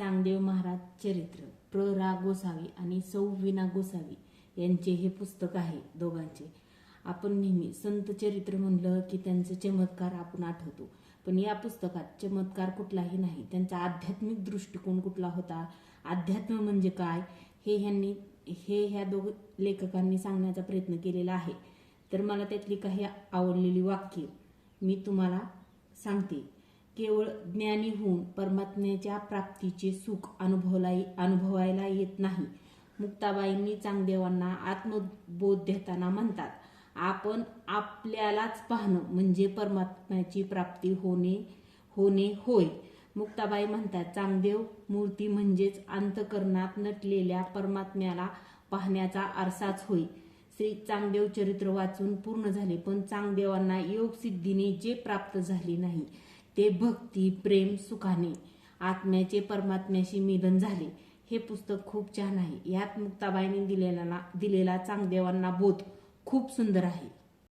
चांगदेव महाराज चरित्र प्र. रा. गोसावी आणि सौ. वीणा गोसावी यांचे हे पुस्तक आहे दोघांचे. आपण नेहमी संत चरित्र म्हणलं की त्यांचे चमत्कार आपण आठवतो, पण या पुस्तकात चमत्कार कुठलाही नाही. त्यांचा आध्यात्मिक दृष्टिकोन कुठला होता, अध्यात्म म्हणजे काय, हे ह्या दोघ लेखकांनी सांगण्याचा प्रयत्न केलेला आहे. तर मला त्यातली काही आवडलेली वाक्य मी तुम्हाला सांगते. केवळ ज्ञानी होऊन परमात्म्याच्या प्राप्तीचे सुख अनुभवायला येत नाही. मुक्ताबाईंनी चांगदेवांना आत्मबोध देताना म्हणतात, आपण आपल्यालाच पाहणं म्हणजे परमात्म्याची प्राप्ती होणे होय. मुक्ताबाई म्हणतात, चांगदेव मूर्ती म्हणजेच अंतःकरणात नटलेल्या परमात्म्याला पाहण्याचा आरसाच होय. श्री चांगदेव चरित्र वाचून पूर्ण झाले, पण चांगदेवांना योग सिद्धीने जे प्राप्त झाले नाही ते भक्ती, प्रेम, सुखाने आत्म्याचे परमात्म्याशी मिलन झाले. हे पुस्तक खूप छान आहे. यात मुक्ताबाईंनी दिलेला चांगदेवांना बोध खूप सुंदर आहे.